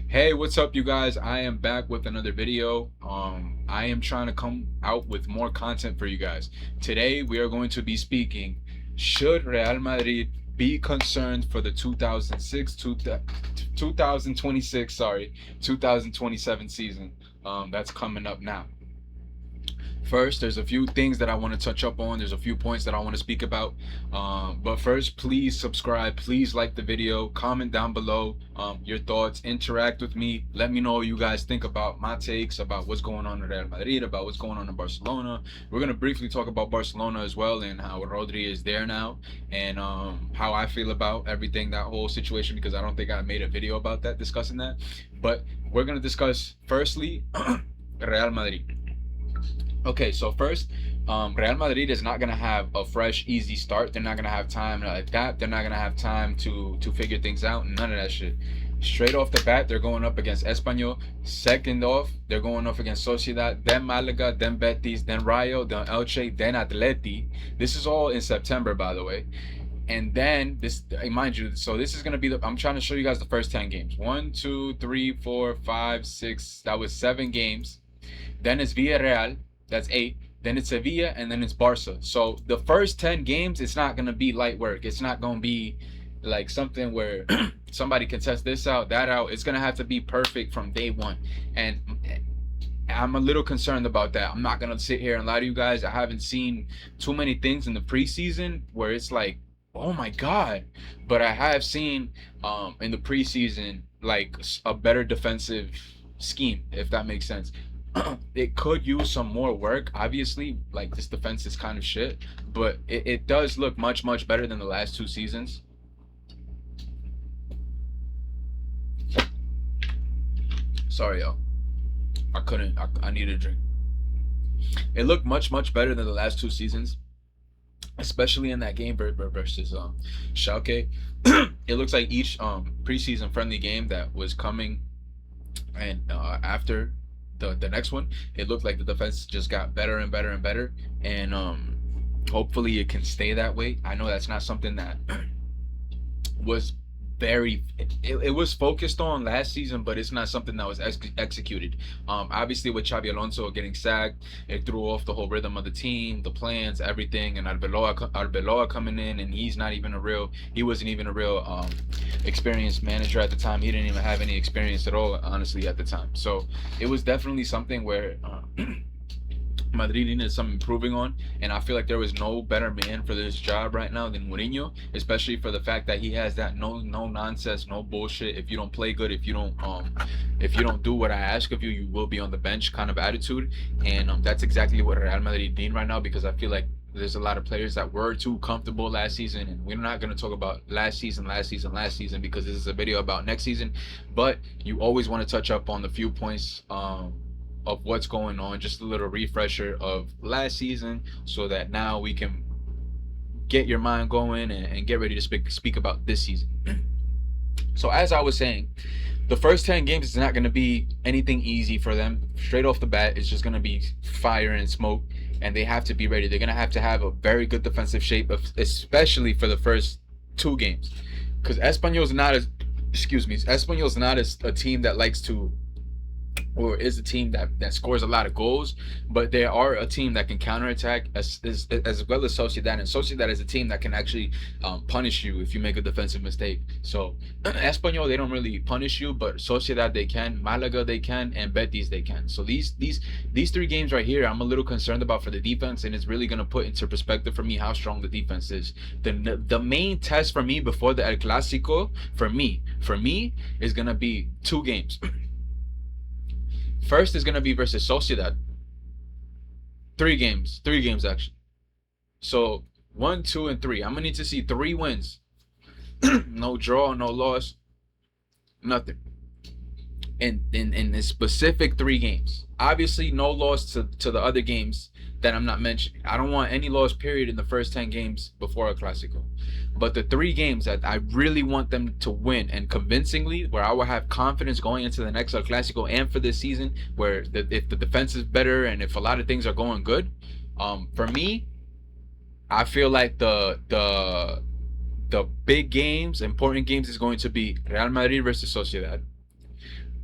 Hey, what's up, you guys? I am back with another video. I am trying to come out with more content for you guys. Today, we are going to be speaking. Should Real Madrid be concerned for the 2026, 2027 season that's coming up now? First, there's a few things that I want to touch up on. There's a few points that I want to speak about. But first, please subscribe. Please like the video. Comment down below your thoughts. Interact with me. Let me know what you guys think about my takes, about what's going on in Real Madrid, about what's going on in Barcelona. We're going to briefly talk about Barcelona as well and how Rodri is there now and how I feel about everything, that whole situation, because I don't think I made a video about that, discussing that. But we're going to discuss, firstly, Real Madrid. Okay, so first, Real Madrid is not gonna have a fresh, easy start. They're not gonna have time to adapt. They're not gonna have time to figure things out. None of that shit. Straight off the bat, they're going up against Espanyol. Second off, they're going off against Sociedad, then Malaga, then Betis, then Rayo, then Elche, then Atleti. This is all in September, by the way. And then this, mind you, so this is gonna be the. I'm trying to show you guys the first 10 games. 1, 2, 3, 4, 5, 6. That was 7 games. Then it's Villarreal. That's 8. Then it's Sevilla, and then it's Barca. So the first 10 games, it's not gonna be light work. It's not gonna be like something where somebody can test this out, that out. It's gonna have to be perfect from day one. And I'm a little concerned about that. I'm not gonna sit here and lie to you guys. I haven't seen too many things in the preseason where it's like, oh my god. But I have seen in the preseason like a better defensive scheme, if that makes sense. It could use some more work, obviously. Like, this defense is kind of shit, but it does look much better than the last 2 seasons. Sorry, y'all. I couldn't. I needed a drink. It looked much better than the last 2 seasons, especially in that game versus Schalke. It looks like each preseason friendly game that was coming and after the next one, it looked like the defense just got better and better and better, and hopefully it can stay that way. I know that's not something that was it was focused on last season, but it's not something that was executed. Obviously, with Xabi Alonso getting sacked, it threw off the whole rhythm of the team, the plans, everything. And Arbeloa coming in, and he wasn't even a real experienced manager at the time. He didn't even have any experience at all, honestly, at the time. So it was definitely something where Madrid needed some improving on, and I feel like there was no better man for this job right now than Mourinho, especially for the fact that he has that no nonsense, no bullshit. If you don't play good, if you don't do what I ask of you, you will be on the bench kind of attitude, and that's exactly what Real Madrid need right now, because I feel like there's a lot of players that were too comfortable last season, and we're not going to talk about last season because this is a video about next season, but you always want to touch up on the few points of what's going on, just a little refresher of last season, so that now we can get your mind going and get ready to speak about this season. So as I was saying, the first 10 games is not going to be anything easy for them. Straight off the bat, it's just going to be fire and smoke, and they have to be ready. They're going to have a very good defensive shape, especially for the first 2 games, because Espanyol's not a team that likes to, or is a team that scores a lot of goals, but they are a team that can counterattack as well as Sociedad. And Sociedad is a team that can actually punish you if you make a defensive mistake. So Espanyol, they don't really punish you, but Sociedad they can, Malaga they can, and Betis they can. So these 3 games right here, I'm a little concerned about for the defense, and it's really gonna put into perspective for me how strong the defense is. The main test for me before the El Clasico, for me is gonna be 2 games. First is gonna be versus Sociedad. 3 games actually. So 1, 2, and 3. I'm gonna need to see 3 wins, no draw, no loss, nothing. In this specific 3 games. Obviously, no loss to the other games that I'm not mentioning. I don't want any loss period in the first 10 games before a Clasico. But the 3 games that I really want them to win, and convincingly, where I will have confidence going into the next El Clasico and for this season, where if the defense is better and if a lot of things are going good, for me, I feel like the big games, important games, is going to be Real Madrid versus Sociedad,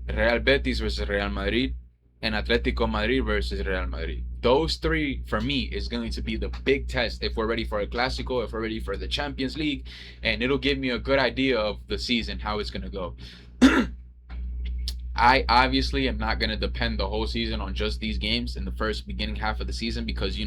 Real Betis versus Real Madrid, and Atletico Madrid versus Real Madrid. Those three, for me, is going to be the big test if we're ready for a Clásico, if we're ready for the Champions League, and it'll give me a good idea of the season, how it's going to go. I obviously am not going to depend the whole season on just these games in the first beginning half of the season because,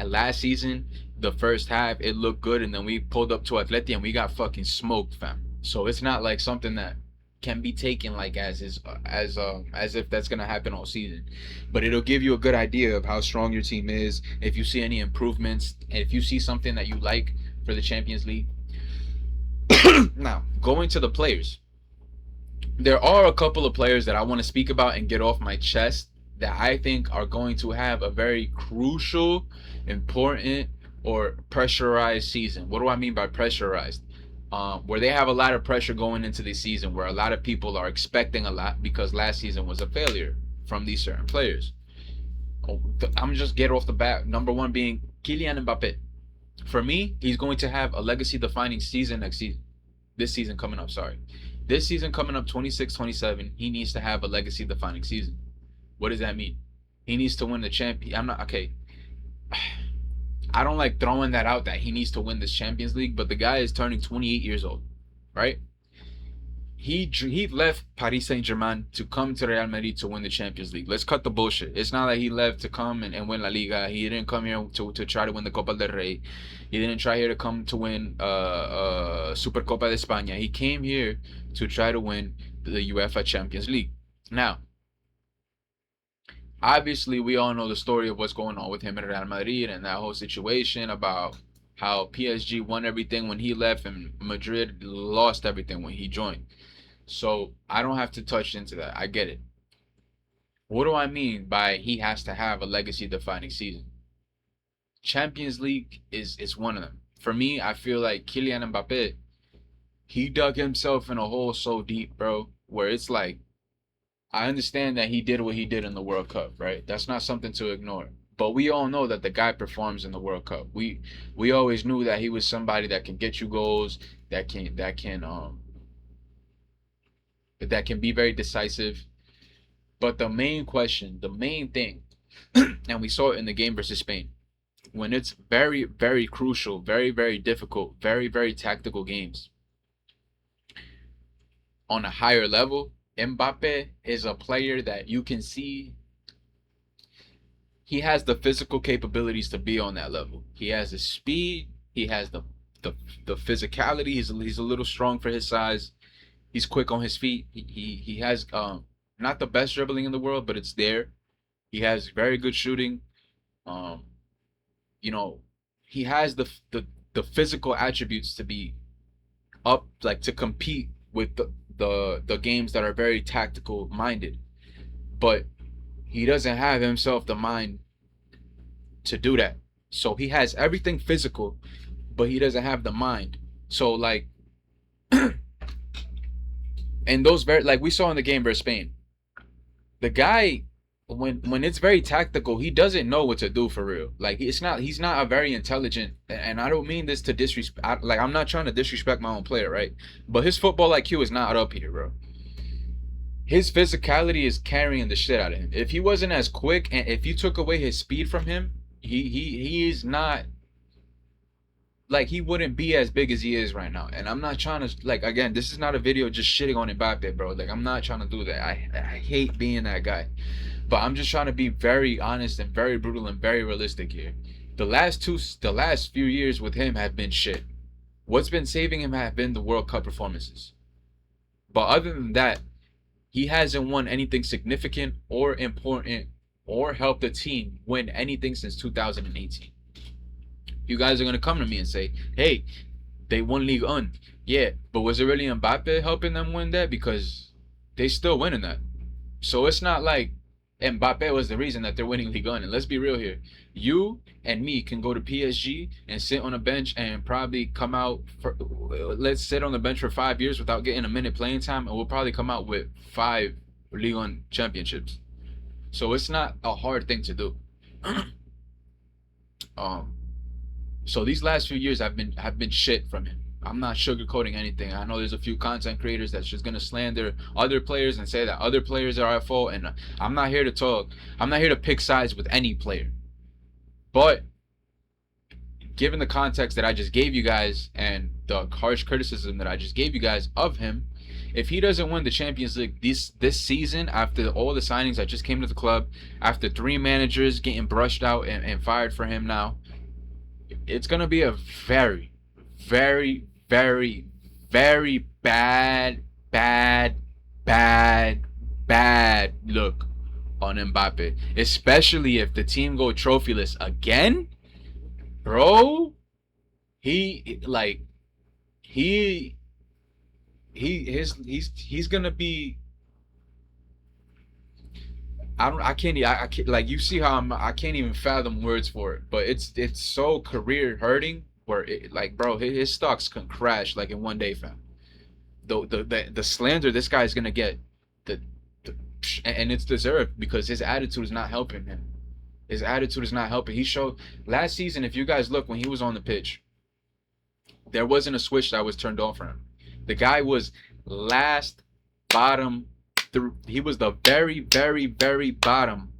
last season, the first half, it looked good, and then we pulled up to Atleti and we got fucking smoked, fam. So it's not like something that can be taken like as if that's gonna happen all season, but it'll give you a good idea of how strong your team is. If you see any improvements, and if you see something that you like for the Champions League. Now, going to the players, there are a couple of players that I want to speak about and get off my chest that I think are going to have a very crucial, important, or pressurized season. What do I mean by pressurized? Where they have a lot of pressure going into the season, where a lot of people are expecting a lot because last season was a failure from these certain players. I'm just get off the bat. Number one being Kylian Mbappe. For me, he's going to have a legacy-defining season next season. This season coming up, sorry. This season coming up, 26-27, he needs to have a legacy-defining season. What does that mean? He needs to win the champion. I'm not okay. I don't like throwing that out that he needs to win this Champions League, but the guy is turning 28 years old, right? He left Paris Saint-Germain to come to Real Madrid to win the Champions League. Let's cut the bullshit. It's not like he left to come and win La Liga. He didn't come here to try to win the Copa del Rey. He didn't try here to come to win Super Copa de España. He came here to try to win the UEFA Champions League. Now, obviously, we all know the story of what's going on with him in Real Madrid and that whole situation about how PSG won everything when he left and Madrid lost everything when he joined. So I don't have to touch into that. I get it. What do I mean by he has to have a legacy defining season? Champions League is one of them. For me, I feel like Kylian Mbappe, he dug himself in a hole so deep, bro, where it's like, I understand that he did what he did in the World Cup, right? That's not something to ignore. But we all know that the guy performs in the World Cup. We always knew that he was somebody that can get you goals, that can be very decisive. But the main question, the main thing, and we saw it in the game versus Spain, when it's very, very crucial, very, very difficult, very, very tactical games on a higher level, Mbappe is a player that you can see he has the physical capabilities to be on that level. He has the speed, he has the physicality. He's a little strong for his size. He's quick on his feet. He has not the best dribbling in the world, but it's there. He has very good shooting. Um, you know, he has the physical attributes to be up, like to compete with the games that are very tactical minded. But he doesn't have himself the mind to do that. So he has everything physical, but he doesn't have the mind. So like, and those very like we saw in the game versus Spain, the guy when it's very tactical, he doesn't know what to do for real. Like he's not a very intelligent, and I don't mean this to disrespect. Like I'm not trying to disrespect my own player, right? But his football IQ is not up here, bro. His physicality is carrying the shit out of him. If he wasn't as quick, and if you took away his speed from him, he is not like he wouldn't be as big as he is right now. And I'm not trying to like again, this is not a video just shitting on Mbappe, bro. Like I'm not trying to do that. I hate being that guy. But I'm just trying to be very honest and very brutal and very realistic here. The last few years with him have been shit. What's been saving him have been the World Cup performances. But other than that, he hasn't won anything significant or important or helped the team win anything since 2018. You guys are gonna come to me and say, "Hey, they won League One." Yeah, but was it really Mbappe helping them win that? Because they still winning that. So it's not like Mbappe was the reason that they're winning Ligue 1. And let's be real here. You and me can go to PSG and sit on a bench and probably come out for, let's sit on the bench for 5 years without getting a minute playing time, and we'll probably come out with 5 Ligue 1 championships. So it's not a hard thing to do. um so these last few years have been shit from him. I'm not sugarcoating anything. I know there's a few content creators that's just gonna slander other players and say that other players are at fault, and I'm not here to talk. I'm not here to pick sides with any player. But given the context that I just gave you guys and the harsh criticism that I just gave you guys of him, if he doesn't win the Champions League this season, after all the signings that just came to the club, after 3 managers getting brushed out and fired for him now, it's gonna be a very, very, very, very bad, bad, bad, bad look on Mbappe. Especially if the team go trophyless again, bro. He like he he's gonna be. I can't, like, you see how I can't even fathom words for it, but it's so career hurting where it, like, bro, his stocks can crash like in one day, fam. The slander this guy's gonna get, the, the and it's deserved because his attitude is not helping him. His attitude is not helping. He showed last season, if you guys look, when he was on the pitch, there wasn't a switch that was turned on for him. The guy was last, bottom. He was the very, very, very bottom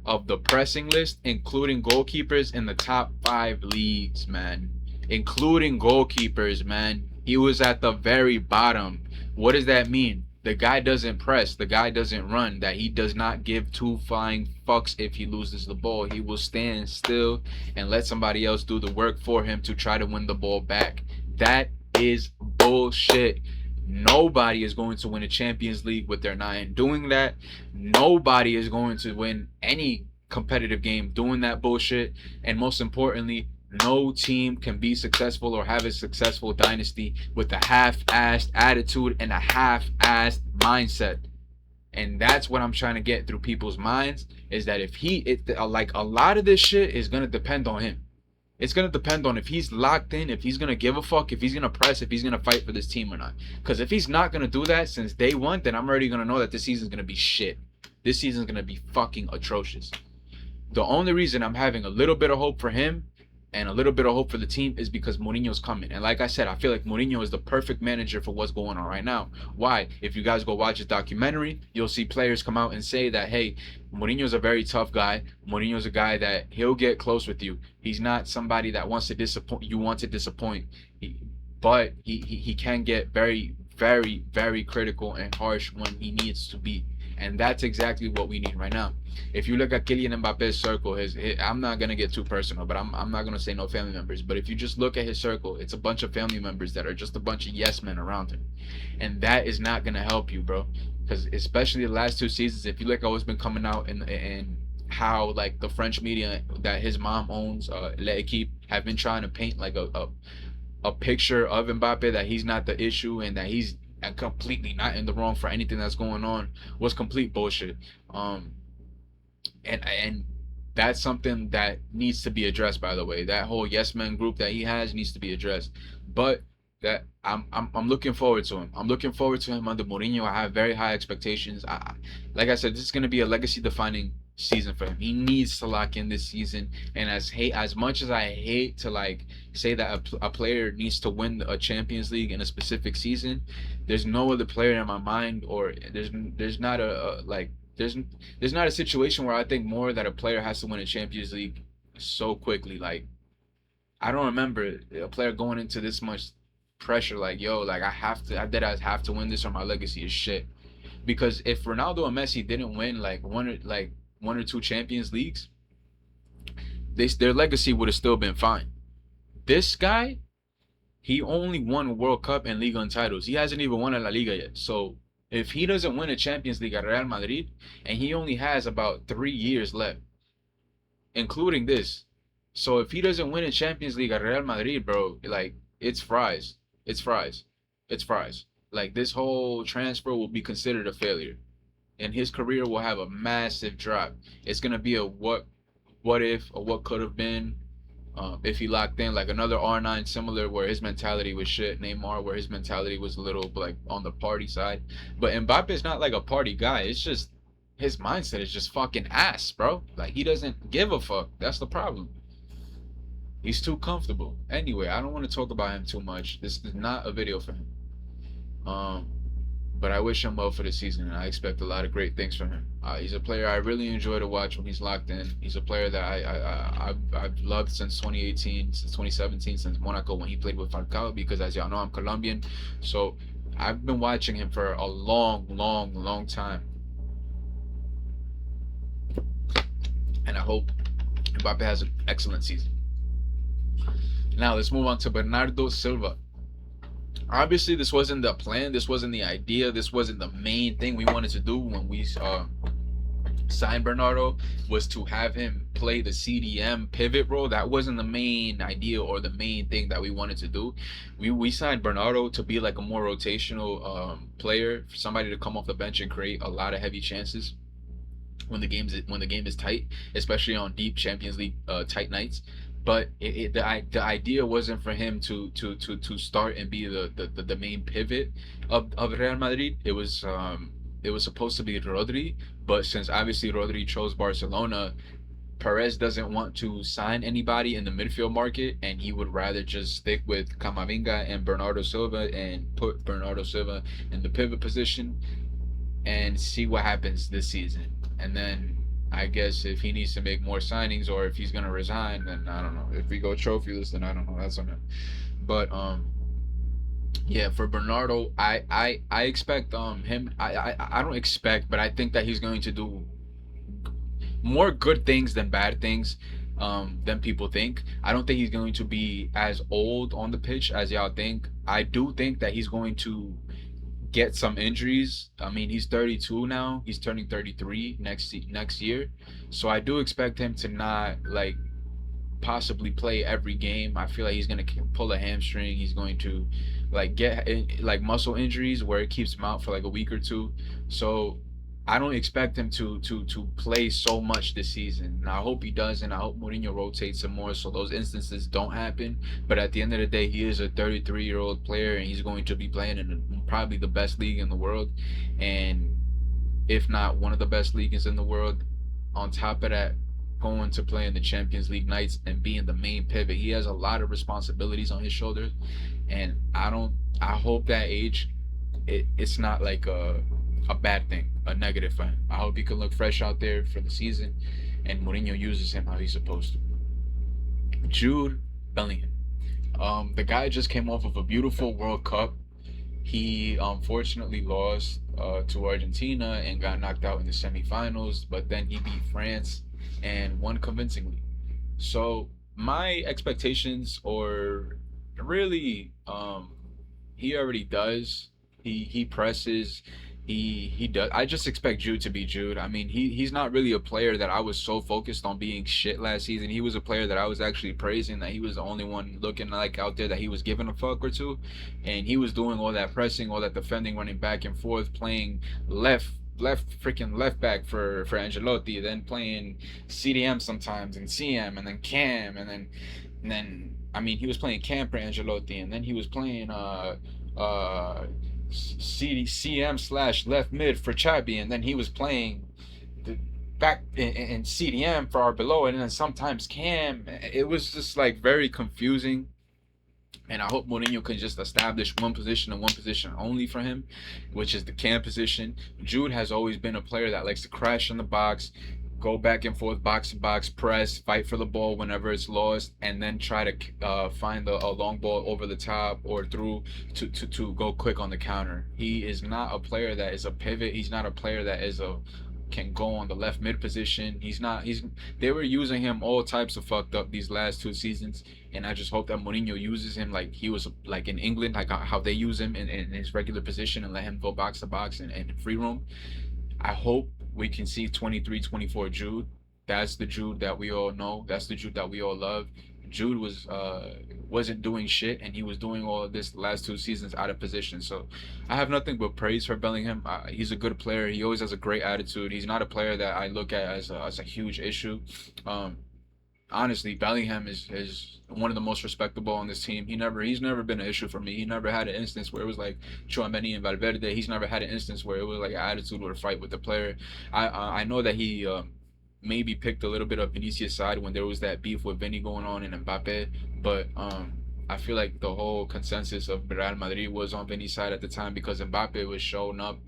of the pressing list, including goalkeepers in the top 5 leagues, man. Including goalkeepers, man. He was at the very bottom. What does that mean? The guy doesn't press. The guy doesn't run. That he does not give two flying fucks if he loses the ball. He will stand still and let somebody else do the work for him to try to win the ball back. That is bullshit. Nobody is going to win a Champions League with their 9 doing that. Nobody is going to win any competitive game doing that bullshit. And most importantly, no team can be successful or have a successful dynasty with a half-assed attitude and a half-assed mindset. And that's what I'm trying to get through people's minds, is that if like, a lot of this shit is going to depend on him. It's going to depend on if he's locked in, if he's going to give a fuck, if he's going to press, if he's going to fight for this team or not. Because if he's not going to do that since day one, then I'm already going to know that this season's going to be shit. This season's going to be fucking atrocious. The only reason I'm having a little bit of hope for him and a little bit of hope for the team is because Mourinho's coming. And like I said, I feel like Mourinho is the perfect manager for what's going on right now. Why? If you guys go watch his documentary, you'll see players come out and say that, hey, Mourinho's a very tough guy. Mourinho's a guy that he'll get close with you. He's not somebody that wants to disappoint you, want to disappoint. But he can get very, very, very critical and harsh when he needs to be. And that's exactly what we need right now. If you look at Kylian Mbappe's circle, I'm not gonna get too personal, but I'm not gonna say no family members. But if you just look at his circle, it's a bunch of family members that are just a bunch of yes men around him, and that is not gonna help you, bro. Because especially the last 2 seasons, if you look at what's been coming out and how, like, the French media that his mom owns, L'Equipe, have been trying to paint like a picture of Mbappe that he's not the issue and that he's completely not in the wrong for anything that's going on, was complete bullshit. And that's something that needs to be addressed, by the way. That whole yes men group that he has needs to be addressed. But that I'm looking forward to him. I'm looking forward to him under Mourinho. I have very high expectations. Like I said, this is going to be a legacy defining season for him. He needs to lock in this season. And as much as I hate to, like, say that a player needs to win a Champions League in a specific season, there's no other player in my mind, or there's not there's not a situation where I think more that a player has to win a Champions League so quickly. Like, I don't remember a player going into this much pressure, like, yo, like, I have to win this or my legacy is shit. Because if Ronaldo and Messi didn't win like one or two Champions Leagues, their legacy would have still been fine. This guy, he only won World Cup and Liga titles. He hasn't even won a La Liga yet. So if he doesn't win a Champions League at Real Madrid, and he only has about 3 years left, including this, so if he doesn't win a Champions League at Real Madrid, bro, like, it's fries. It's fries. It's fries. Like, this whole transfer will be considered a failure, and his career will have a massive drop. It's gonna be a what if, or what could have been, if he locked in, like another R9 similar, where his mentality was shit. Neymar, where his mentality was a little, like, on the party side. But Mbappe is not like a party guy. It's just his mindset is just fucking ass, bro. Like, he doesn't give a fuck. That's the problem. He's too comfortable. Anyway, I don't want to talk about him too much. This is not a video for him. Um, but I wish him well for the season, and I expect a lot of great things from him. He's a player I really enjoy to watch when he's locked in. He's a player that I've loved since 2018, since 2017, since Monaco when he played with Falcao. Because as y'all know, I'm Colombian, so I've been watching him for a long, long, long time, and I hope Mbappe has an excellent season. Now let's move on to Bernardo Silva. Obviously, this wasn't the plan. This wasn't the idea. This wasn't the main thing we wanted to do when we signed Bernardo, was to have him play the CDM pivot role. That wasn't the main idea or the main thing that we wanted to do. We signed Bernardo to be like a more rotational player, somebody to come off the bench and create a lot of heavy chances when the game is tight, especially on deep Champions League tight nights. But the idea wasn't for him to start and be the main pivot of Real Madrid. It was supposed to be Rodri, but since obviously Rodri chose Barcelona, Perez doesn't want to sign anybody in the midfield market, and he would rather just stick with Camavinga and Bernardo Silva and put Bernardo Silva in the pivot position and see what happens this season. And then I guess if he needs to make more signings or if he's gonna resign, then I don't know. If we go trophyless, then I don't know. That's on him. But yeah, for Bernardo, I expect him. I don't expect, but I think that he's going to do more good things than bad things. Than people think. I don't think he's going to be as old on the pitch as y'all think. I do think that he's going to get some injuries. I mean, he's 32 now. He's turning 33 next year. So I do expect him to not like possibly play every game. I feel like he's gonna pull a hamstring. He's going to like get like muscle injuries where it keeps him out for like a week or two. So I don't expect him to play so much this season. And I hope he does, and I hope Mourinho rotates him more so those instances don't happen. But at the end of the day, he is a 33-year-old player, and he's going to be playing in probably the best league in the world, and if not one of the best leagues in the world. On top of that, going to play in the Champions League nights and being the main pivot, he has a lot of responsibilities on his shoulders, and I don't. I hope that age, it's not like a bad thing, a negative for him. I hope he can look fresh out there for the season, and Mourinho uses him how he's supposed to. Jude Bellingham. The guy just came off of a beautiful World Cup. He unfortunately lost to Argentina and got knocked out in the semifinals, but then he beat France and won convincingly. So my expectations, or really, he already does. He presses. He does. I just expect Jude to be Jude. I mean, he's not really a player that I was so focused on being shit last season. He was a player that I was actually praising, that he was the only one looking like out there that he was giving a fuck or two, and he was doing all that pressing, all that defending, running back and forth, playing freaking left back for Angelotti, then playing CDM sometimes and CM and then Cam and then I mean he was playing Cam for Angelotti, and then he was playing uh CM slash left mid for Chabi, and then he was playing the back in CDM for our below, and then sometimes Cam. It was just like very confusing. And I hope Mourinho can just establish one position and one position only for him, which is the cam position. Jude has always been a player that likes to crash in the box, go back and forth, box to box, press, fight for the ball whenever it's lost, and then try to find a long ball over the top or through to go quick on the counter. He is not a player that is a pivot. He's not a player that is a can go on the left mid position. He's not. They were using him all types of fucked up these last two seasons, and I just hope that Mourinho uses him like he was like in England, like how they use him in his regular position and let him go box to box and free roam. I hope we can see 23, 24 Jude. That's the Jude that we all know. That's the Jude that we all love. Jude wasn't doing shit, and he was doing all of this the last two seasons out of position. So I have nothing but praise for Bellingham. He's a good player. He always has a great attitude. He's not a player that I look at as a huge issue. Um, Honestly, Bellingham is one of the most respectable on this team. He's never been an issue for me. He never had an instance where it was like Chouameni and Valverde. He's never had an instance where it was like an attitude or a fight with the player. I know that he maybe picked a little bit of Vinicius' side when there was that beef with Vinny going on and Mbappe, but I feel like the whole consensus of Real Madrid was on Vinny's side at the time because Mbappe was showing up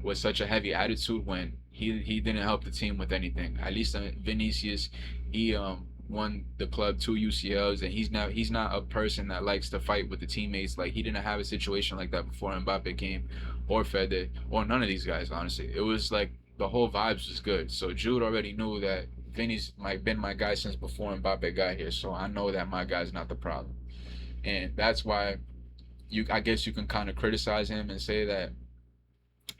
with such a heavy attitude when he didn't help the team with anything. At least Vinicius, he won the club 2 UCLs, and he's not a person that likes to fight with the teammates. Like he didn't have a situation like that before Mbappe came, or Fede, or none of these guys. Honestly, it was like the whole vibes was good. So Jude already knew that Vinny's been my guy since before Mbappe got here. So I know that my guy's not the problem, and that's why I guess you can kind of criticize him and say that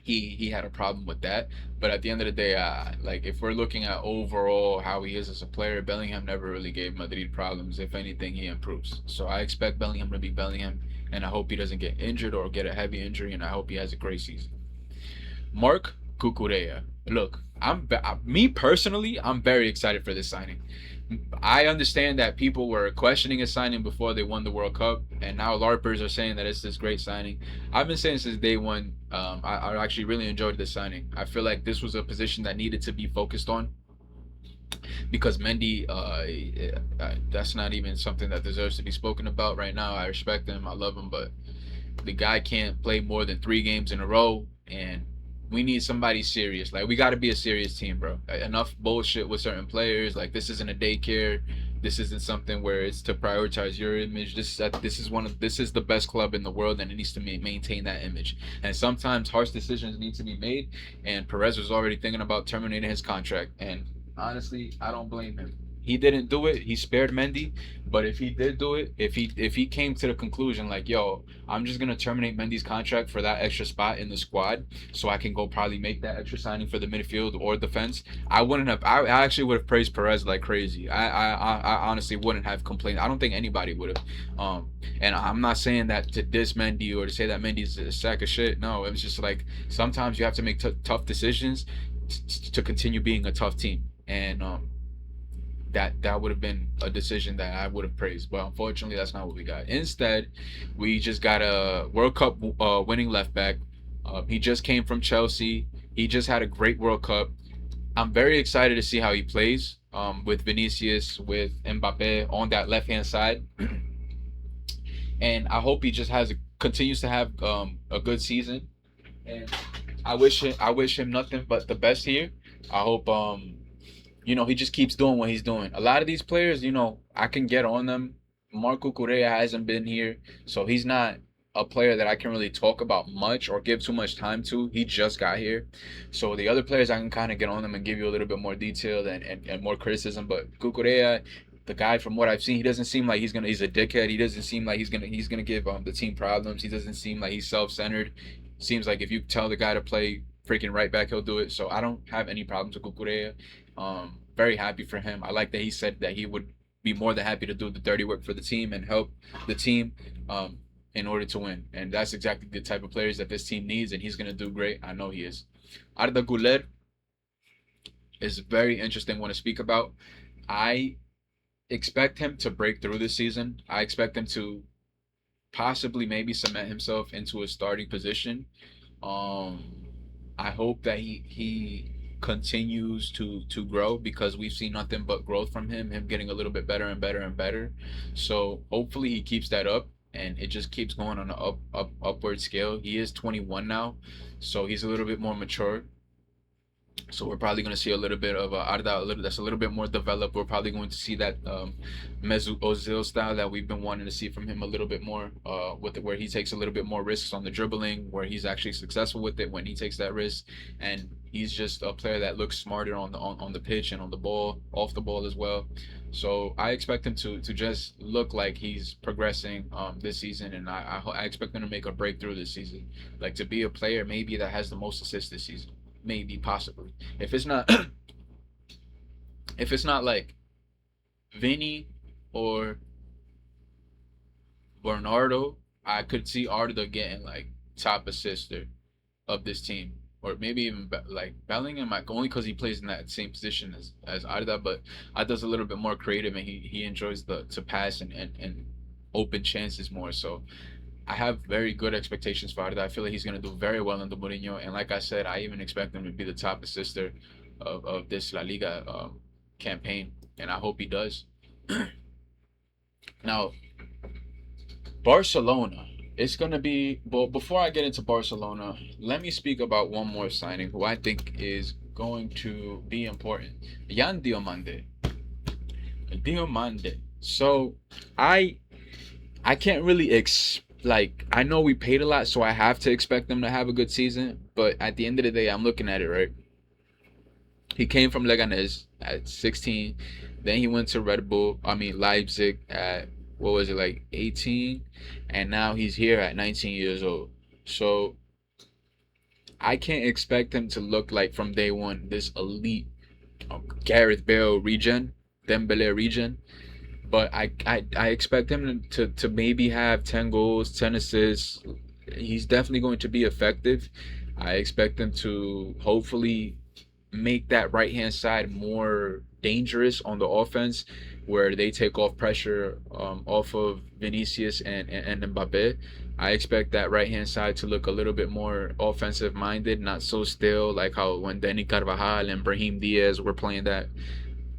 he had a problem with that. But at the end of the day, like if we're looking at overall how he is as a player, Bellingham never really gave Madrid problems. If anything, he improves. So I expect Bellingham to be Bellingham, and I hope he doesn't get injured or get a heavy injury, and I hope he has a great season. Mark Cucurella. Look, me personally, I'm very excited for this signing. I understand that people were questioning his signing before they won the World Cup, and now LARPers are saying that it's this great signing. I've been saying since day one, I actually really enjoyed this signing. I feel like this was a position that needed to be focused on because Mendy, that's not even something that deserves to be spoken about right now. I respect him, I love him, but the guy can't play more than 3 games in a row, and we need somebody serious. Like we got to be a serious team, bro. Enough bullshit with certain players. Like this isn't a daycare. This isn't something where it's to prioritize your image. This is the best club in the world, and it needs to maintain that image. And sometimes harsh decisions need to be made. And Perez was already thinking about terminating his contract. And honestly, I don't blame him. He didn't do it. He spared Mendy, but if he did do it, if he came to the conclusion like, yo, I'm just gonna terminate Mendy's contract for that extra spot in the squad, so I can go probably make that extra signing for the midfield or defense. I wouldn't have. I actually would have praised Perez like crazy. I honestly wouldn't have complained. I don't think anybody would have. And I'm not saying that to diss Mendy or to say that Mendy's a sack of shit. No, it was just like sometimes you have to make tough decisions to continue being a tough team, and that would have been a decision that I would have praised. But unfortunately, that's not what we got. Instead, we just got a World Cup winning left back. He just came from Chelsea. He just had a great World Cup. I'm very excited to see how he plays with Vinicius, with Mbappe on that left hand side, and I hope he just continues to have a good season. And I wish him nothing but the best here. I hope he just keeps doing what he's doing. A lot of these players, I can get on them. Marco Correa hasn't been here, so he's not a player that I can really talk about much or give too much time to. He just got here. So the other players, I can kind of get on them and give you a little bit more detail and more criticism. But Cucurella, the guy, from what I've seen, he doesn't seem like he's a dickhead. He doesn't seem like he's gonna give the team problems. He doesn't seem like he's self-centered. Seems like if you tell the guy to play freaking right back, he'll do it. So I don't have any problems with Cucurella. Very happy for him. I like that he said that he would be more than happy to do the dirty work for the team and help the team in order to win. And that's exactly the type of players that this team needs, and he's going to do great. I know he is. Arda Güler is very interesting one to speak about. I expect him to break through this season. I expect him to possibly maybe cement himself into a starting position. Um, I hope that he continues to grow because we've seen nothing but growth from him getting a little bit better and better and better. So hopefully he keeps that up and it just keeps going on an upward scale. He is 21 now, so he's a little bit more mature. So we're probably going to see a little bit of Arda, that's a little bit more developed. We're probably going to see that Mesut Ozil style that we've been wanting to see from him a little bit more, where he takes a little bit more risks on the dribbling, where he's actually successful with it when he takes that risk, and he's just a player that looks smarter on the pitch and on the ball, off the ball as well. So I expect him to just look like he's progressing this season, and I expect him to make a breakthrough this season, like to be a player maybe that has the most assists this season. Maybe, possibly. If it's not, if it's not like Vinny or Bernardo, I could see Arda getting like top assister of this team, or maybe even like Bellingham, like only because he plays in that same position as Arda. But Arda's a little bit more creative, and he enjoys the to pass and open chances more. So I have very good expectations for Arda. I feel like he's going to do very well under Mourinho. And like I said, I even expect him to be the top assister of this La Liga campaign, and I hope he does. Now, Barcelona. It's gonna be well. Before I get into Barcelona, let me speak about one more signing who I think is going to be important. Yan Diomande. Diomande. So, I I can't really like I know we paid a lot, so I have to expect them to have a good season. But at the end of the day, I'm looking at it right. He came from Leganes at 16, then he went to Red Bull. I mean Leipzig at what was it like 18, and now he's here at 19 years old. So I can't expect him to look like from day one this elite Gareth Bale regen, Dembele regen. But I expect him to maybe have 10 goals, 10 assists. He's definitely going to be effective. I expect him to hopefully make that right hand side more dangerous on the offense, where they take off pressure off of Vinicius and Mbappe. I expect that right hand side to look a little bit more offensive minded, not so still like how when Danny Carvajal and Brahim Diaz were playing that.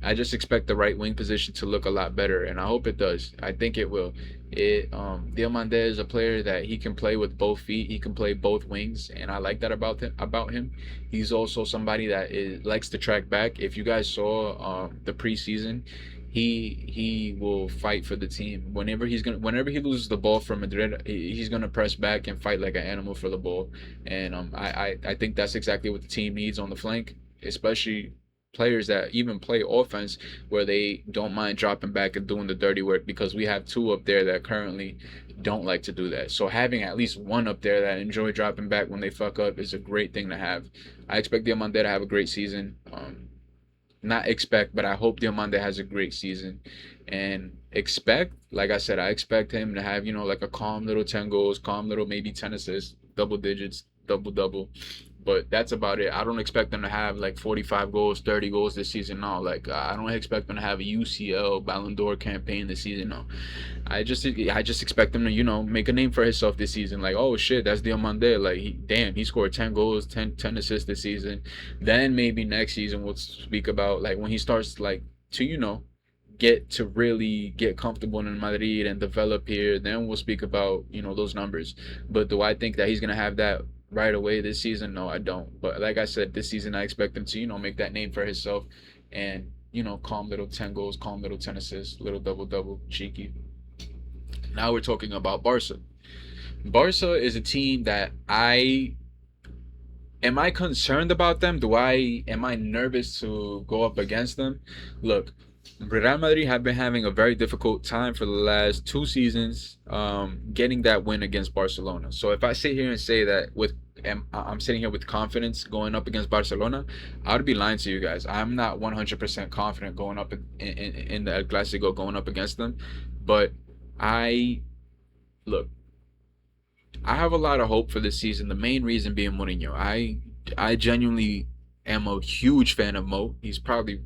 I just expect the right wing position to look a lot better, and I hope it does. I think it will. Diomande is a player that he can play with both feet. He can play both wings, and I like that about him. He's also somebody that likes to track back. If you guys saw the preseason, he will fight for the team. Whenever he loses the ball from Madrid, he's gonna press back and fight like an animal for the ball. And I think that's exactly what the team needs on the flank, especially players that even play offense where they don't mind dropping back and doing the dirty work, because we have two up there that currently don't like to do that. So having at least one up there that enjoy dropping back when they fuck up is a great thing to have. I expect Diamante to have a great season. Not expect, but I hope Diamante has a great season. And expect, like I said, I expect him to have, like a calm little 10 goals, calm little maybe 10 assists, double digits, double double. But that's about it. I don't expect them to have like 45 goals, 30 goals this season. No, like I don't expect them to have a UCL Ballon d'Or campaign this season. No, I just expect him to make a name for himself this season. Like, oh shit, that's Diomande. Like damn, he scored 10 goals, 10 assists this season. Then maybe next season we'll speak about like when he starts like to get to really get comfortable in Madrid and develop here. Then we'll speak about those numbers. But do I think that he's gonna have that right away this season? No, I don't. But like I said, this season I expect him to make that name for himself, and calm little 10 goals, calm little 10 assists, little double double, cheeky. Now we're talking about Barca. Barca is a team that I am I concerned about them? Do I am I nervous to go up against them? Look, Real Madrid have been having a very difficult time for the last two seasons, getting that win against Barcelona. So if I sit here and say that I'm sitting here with confidence going up against Barcelona, I would be lying to you guys. I'm not 100% confident going up in the El Clasico going up against them, but I look. I have a lot of hope for this season. The main reason being Mourinho. I genuinely am a huge fan of Mo. He's probably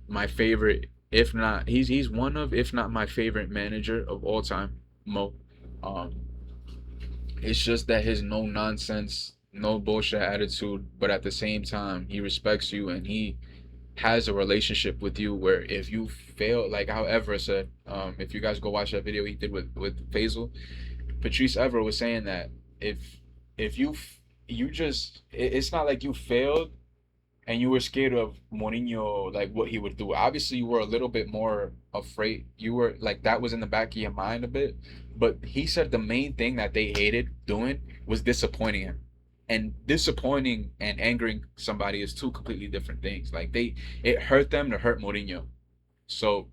my favorite, if not he's one of, if not my favorite manager of all time. Mo. Um, it's just that his no nonsense, no bullshit attitude, but at the same time he respects you and he has a relationship with you where if you fail, like how Evra said, if you guys go watch that video he did with Faisal, Patrice Evra was saying that if you just it's not like you failed and you were scared of Mourinho, like what he would do. Obviously, you were a little bit more afraid. You were like that was in the back of your mind a bit. But he said the main thing that they hated doing was disappointing him. And disappointing and angering somebody is two completely different things. Like it hurt them to hurt Mourinho. So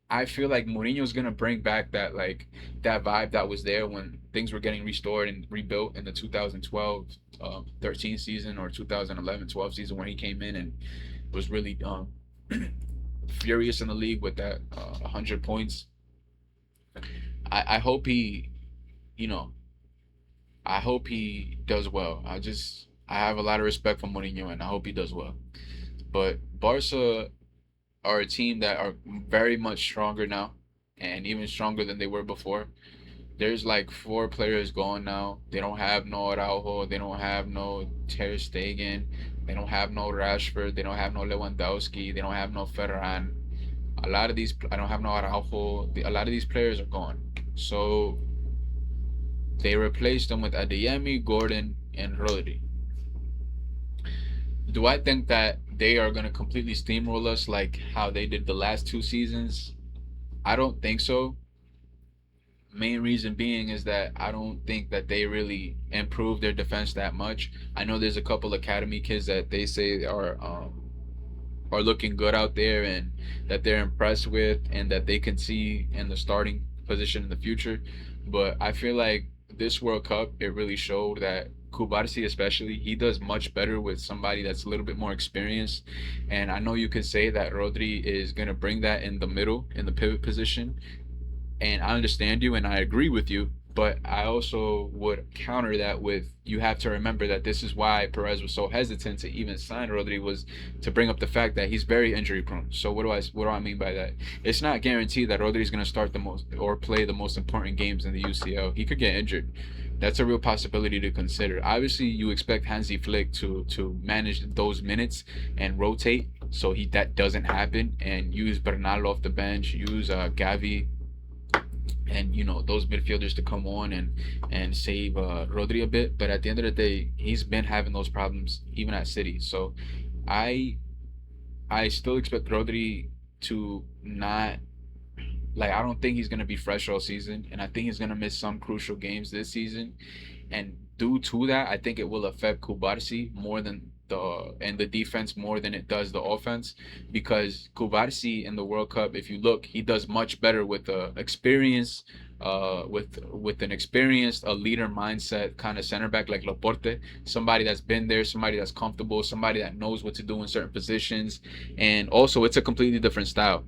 I feel like Mourinho's gonna bring back that vibe that was there when things were getting restored and rebuilt in the 2012 13 season or 2011-12 season when he came in and was really furious in the league with that 100 points. I hope you know I hope he does well. I have a lot of respect for Mourinho and I hope he does well. But Barca are a team that are very much stronger now and even stronger than they were before. There's like four players gone now. They don't have no Araujo. They don't have no Ter Stegen. They don't have no Rashford. They don't have no Lewandowski. They don't have no Ferran. A lot of these, I don't have no Araujo. A lot of these players are gone. So they replaced them with Adeyemi, Gordon, and Rodri. Do I think that they are going to completely steamroll us like how they did the last two seasons? I don't think so. Main reason being is that I don't think that they really improved their defense that much. I know there's a couple academy kids that they say are looking good out there and that they're impressed with and that they can see in the starting position in the future. But I feel like this World Cup, it really showed that Kubarsi especially, he does much better with somebody that's a little bit more experienced. And I know you could say that Rodri is going to bring that in the middle, in the pivot position, and I understand you and I agree with you, but I also would counter that with you have to remember that this is why Perez was so hesitant to even sign Rodri, was to bring up the fact that he's very injury prone. So what do I mean by that? It's not guaranteed that Rodri's going to start the most or play the most important games in the UCL. He could get injured. That's a real possibility to consider. Obviously, you expect Hansi Flick to manage those minutes and rotate so he that doesn't happen, and use Bernal off the bench, use Gavi and those midfielders to come on and save Rodri a bit. But at the end of the day, he's been having those problems even at City. So I I still expect Rodri to not, like, I don't think he's gonna be fresh all season, and I think he's gonna miss some crucial games this season. And due to that, I think it will affect Kubarsi more than the defense more than it does the offense, because Kubarsi in the World Cup, if you look, he does much better with the experience, with an experienced, a leader mindset kind of center back like Laporte, somebody that's been there, somebody that's comfortable, somebody that knows what to do in certain positions, and also it's a completely different style.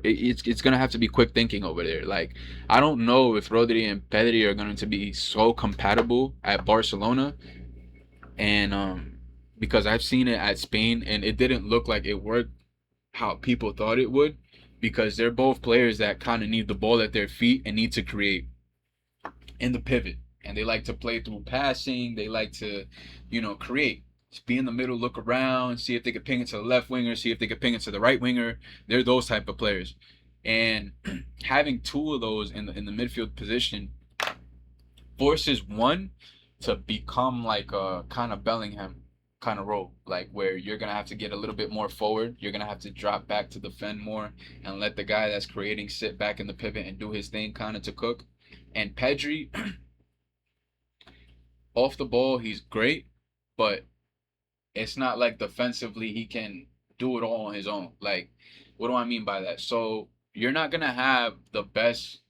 It's gonna have to be quick thinking over there. Like, I don't know if Rodri and Pedri are going to be so compatible at Barcelona, and because I've seen it at Spain and it didn't look like it worked how people thought it would, because they're both players that kind of need the ball at their feet and need to create in the pivot, and they like to play through passing. They like to, create. Just be in the middle, look around, see if they could ping it to the left winger, see if they could ping it to the right winger. They're those type of players, and having two of those in the midfield position forces one to become like a kind of Bellingham kind of role, like where you're gonna have to get a little bit more forward. You're gonna have to drop back to defend more and let the guy that's creating sit back in the pivot and do his thing, kind of to cook. And Pedri, off the ball, he's great, but it's not like defensively he can do it all on his own. Like, what do I mean by that? So you're not gonna have the best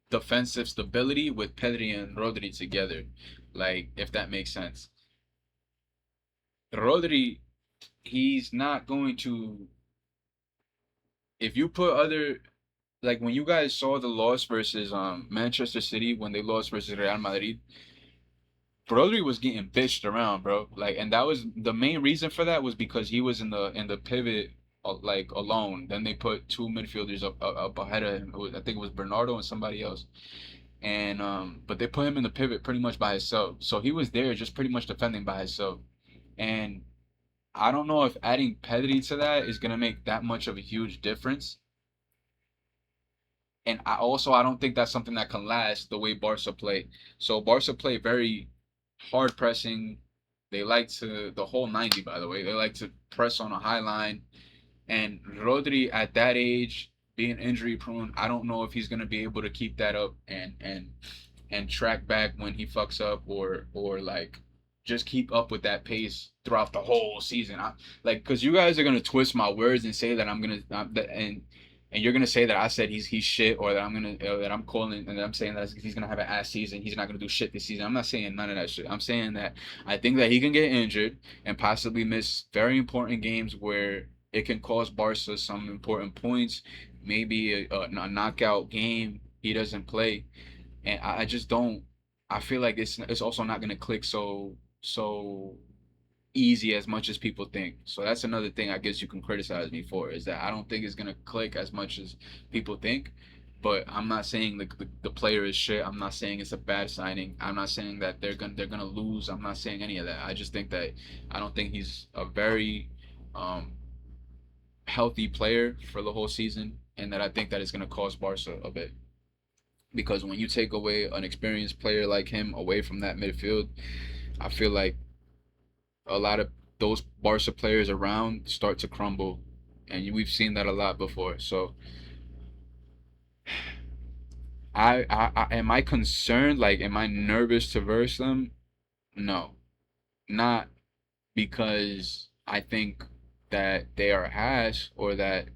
defensive stability with Pedri and Rodri together. Like, if that makes sense. Rodri, he's not going to. If you put other, like when you guys saw the loss versus Manchester City when they lost versus Real Madrid, Rodri was getting bitched around, bro. Like, and that was the main reason for that, was because he was in the pivot, like, alone. Then they put two midfielders up ahead of him. I think it was Bernardo and somebody else. And but they put him in the pivot pretty much by himself. So he was there just pretty much defending by himself. And I don't know if adding Pedri to that is gonna make that much of a huge difference. And I don't think that's something that can last the way Barca play. So Barca play very hard pressing. They like to the whole 90, by the way. They like to press on a high line. And Rodri at that age, being injury prone, I don't know if he's gonna be able to keep that up and track back when he fucks up, or like just keep up with that pace throughout the whole season. Like, because you guys are gonna twist my words and say that I'm gonna and you're gonna say that I said he's shit, or that I'm calling and that I'm saying that he's gonna have an ass season. He's not gonna do shit this season. I'm not saying none of that shit. I'm saying that I think that he can get injured and possibly miss very important games where it can cost Barca some important points. Maybe a knockout game he doesn't play, and I just don't. I feel like it's also not gonna click so easy as much as people think. So that's another thing I guess you can criticize me for, is that I don't think it's gonna click as much as people think. But I'm not saying the player is shit. I'm not saying it's a bad signing. I'm not saying that they're gonna lose. I'm not saying any of that. I just think that I don't think he's a very um, healthy player for the whole season, and that I think that it's gonna cost Barca a bit. Because when you take away an experienced player like him away from that midfield, I feel like a lot of those Barca players around start to crumble, and we've seen that a lot before. So I am I concerned? Like, am I nervous to verse them? No, not because I think that they are ass or that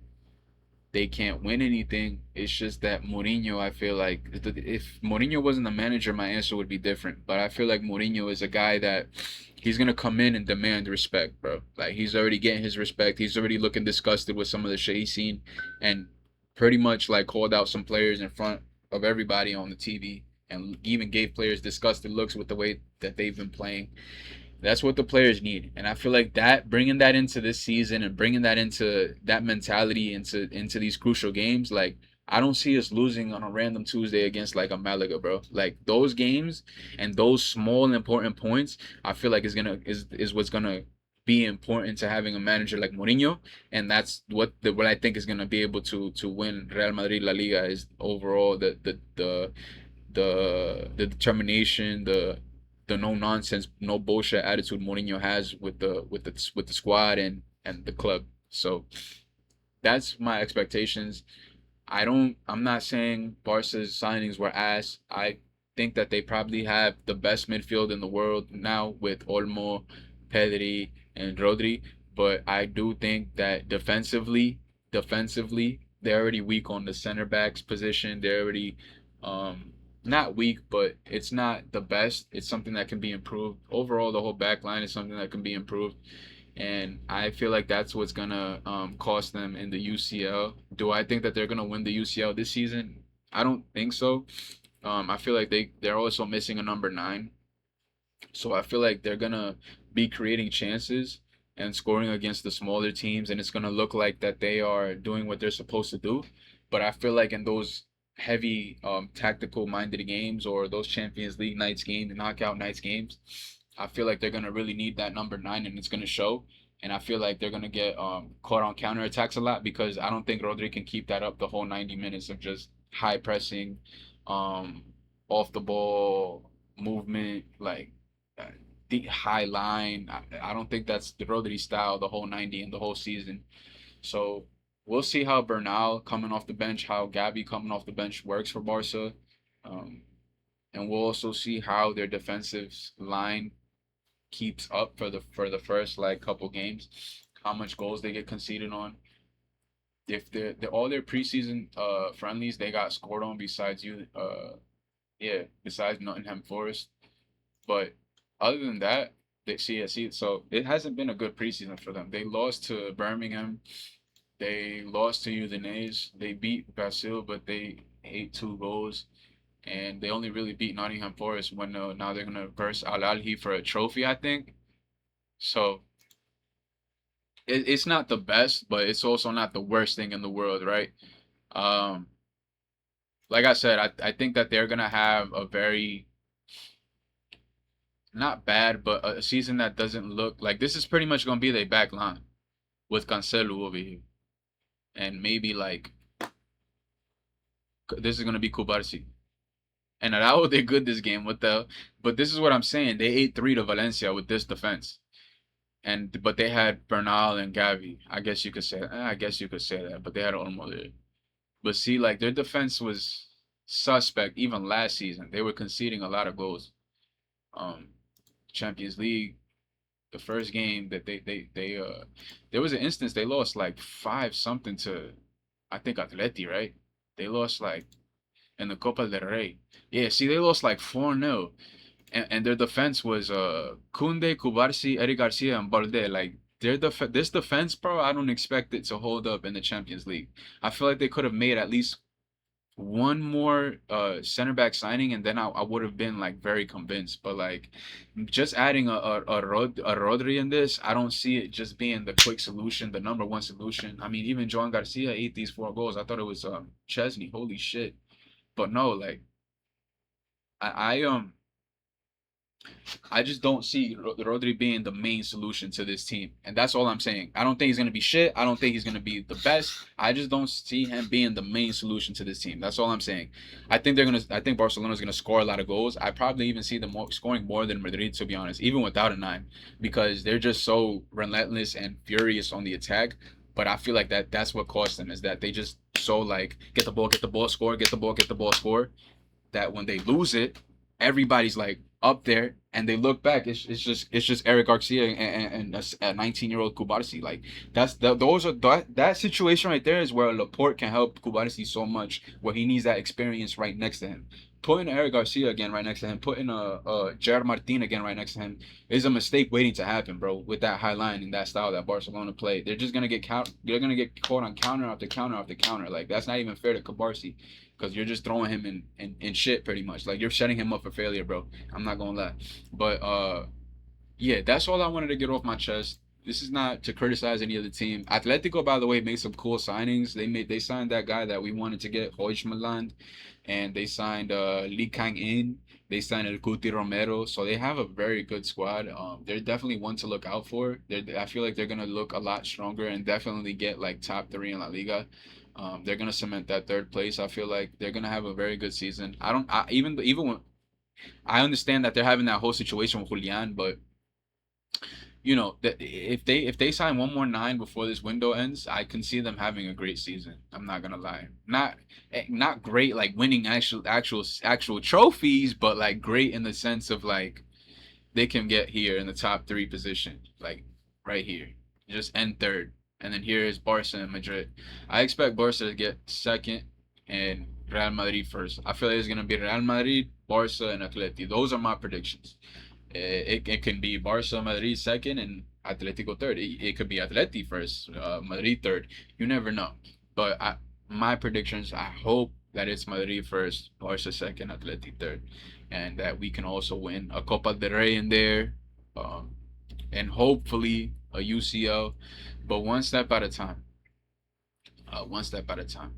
they can't win anything. It's just that Mourinho, I feel like if Mourinho wasn't the manager, my answer would be different. But I feel like Mourinho is a guy that he's gonna come in and demand respect, bro. Like he's already getting his respect. He's already looking disgusted with some of the shit he's seen, and pretty much like called out some players in front of everybody on the TV, and even gave players disgusted looks with the way that they've been playing. That's what the players need, and I feel like that bringing that into this season and bringing that into that mentality into these crucial games, like I don't see us losing on a random Tuesday against like a Malaga, bro. Like those games and those small important points, I feel like is what's gonna be important to having a manager like Mourinho, and that's what I think is gonna be able to win Real Madrid La Liga is overall the determination, the no nonsense, no bullshit attitude Mourinho has with the squad and the club. So that's my expectations. I'm not saying Barca's signings were ass. I think that they probably have the best midfield in the world now with Olmo, Pedri, and Rodri. But I do think that defensively, they're already weak on the center backs position. They're already not weak, but it's not the best. It's something that can be improved. Overall, the whole back line is something that can be improved, and I feel like that's what's gonna cost them in the UCL. Do I think that they're gonna win the UCL this season? I don't think so. I feel like they're also missing a number nine, so I feel like they're gonna be creating chances and scoring against the smaller teams, and it's gonna look like that they are doing what they're supposed to do. But I feel like in those heavy tactical minded games or those Champions League nights games, the knockout nights games, I feel like they're gonna really need that number nine, and it's gonna show. And I feel like they're gonna get caught on counterattacks a lot because I don't think Rodri can keep that up the whole 90 minutes of just high pressing, um, off the ball movement, like the high line. I don't think that's the Rodri style the whole 90 and the whole season. So we'll see how Bernal coming off the bench, how Gabby coming off the bench works for Barca. Um, and we'll also see how their defensive line keeps up for the first like couple games, how much goals they get conceded on. If they're all their preseason friendlies they got scored on besides besides Nottingham Forest. But other than that, they see so it hasn't been a good preseason for them. They lost to Birmingham, they lost to Udinese, they beat Brazil, but they ate 2 goals. And they only really beat Nottingham Forest when now they're gonna verse Al Ahly for a trophy, I think. So it's not the best, but it's also not the worst thing in the world, right? Um, like I said, I think that they're gonna have a very not bad, but a season that doesn't look like this is pretty much gonna be their back line with Cancelo over here, and maybe like this is gonna be Kubarsi. And Araujo did good this game. But this is what I'm saying. They ate three to Valencia with this defense. But they had Bernal and Gavi. I guess you could say that. But they had Olmo there. But see, like their defense was suspect even last season. They were conceding a lot of goals. Um, Champions League, the first game that they there was an instance they lost like 5 something to I think Atleti, right? They lost like in the Copa del Rey. Yeah, see they lost like 4-0. And their defense was Kunde, Kubarsi, Eric Garcia, and Balde. Like this defense, bro, I don't expect it to hold up in the Champions League. I feel like they could have made at least one more center back signing, and then I would have been like very convinced. But like just adding a Rodri in this, I don't see it just being the quick solution, the number one solution. I mean, even Joan Garcia ate these 4 goals. I thought it was Chesney. Holy shit! But no, like I I just don't see Rodri being the main solution to this team, and that's all I'm saying. I don't think he's gonna be shit. I don't think he's gonna be the best. I just don't see him being the main solution to this team. That's all I'm saying. I think they're gonna. I think Barcelona's gonna score a lot of goals. I probably even see them scoring more than Madrid, to be honest, even without a nine, because they're just so relentless and furious on the attack. But I feel like that's what cost them is that they just so like get the ball, score, get the ball, score, that when they lose it, everybody's like up there, and they look back. It's just Eric Garcia and a 19-year-old Kubarsi. Like those are that situation right there is where Laporte can help Kubarsi so much, where he needs that experience right next to him. Putting Eric Garcia again right next to him, putting Gerard Martin again right next to him is a mistake waiting to happen, bro. With that high line and that style that Barcelona play, they're just gonna get They're gonna get caught on counter after counter after counter. Like that's not even fair to Kubarsi, because you're just throwing him in shit pretty much. Like you're setting him up for failure, bro. I'm not gonna lie. But yeah, that's all I wanted to get off my chest. This is not to criticize any of the team. Atletico, by the way, made some cool signings. They signed that guy that we wanted to get, Hoijmaland, and they signed Lee Kang In. They signed El Cuti Romero. So they have a very good squad. They're definitely one to look out for. I feel like they're gonna look a lot stronger and definitely get like top three in La Liga. They're gonna cement that third place. I feel like they're gonna have a very good season. I don't I, even when I understand that they're having that whole situation with Julian, but if they sign one more nine before this window ends, I can see them having a great season. I'm not gonna lie, not great like winning actual trophies, but like great in the sense of like they can get here in the top three position, like right here, just end third, and then here is Barca and Madrid. I expect Barca to get second and Real Madrid first. I feel like it's gonna be Real Madrid, Barca, and Atleti. Those are my predictions. It can be Barca, Madrid second, and Atletico third. It could be Atleti first, Madrid third. You never know. But my predictions, I hope that it's Madrid first, Barca second, Atleti third, and that we can also win a Copa del Rey in there, um, and hopefully a UCL, but one step at a time. One step at a time.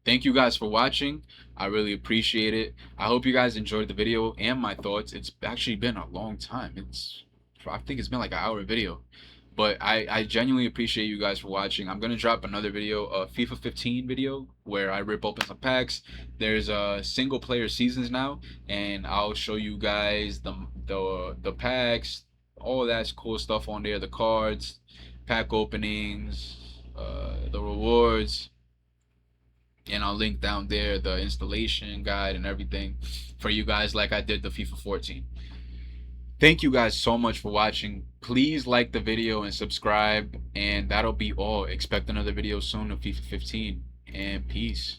Thank you guys for watching. I really appreciate it. I hope you guys enjoyed the video and my thoughts. It's actually been a long time. I think it's been like an hour video. But I genuinely appreciate you guys for watching. I'm gonna drop another video, a FIFA 15 video, where I rip open some packs. There's single player seasons now, and I'll show you guys the packs, all that cool stuff on there, the cards, pack openings, the rewards, and I'll link down there the installation guide and everything for you guys, like I did the FIFA 14. Thank you guys so much for watching. Please like the video and subscribe, and that'll be all. Expect another video soon of FIFA 15, and peace.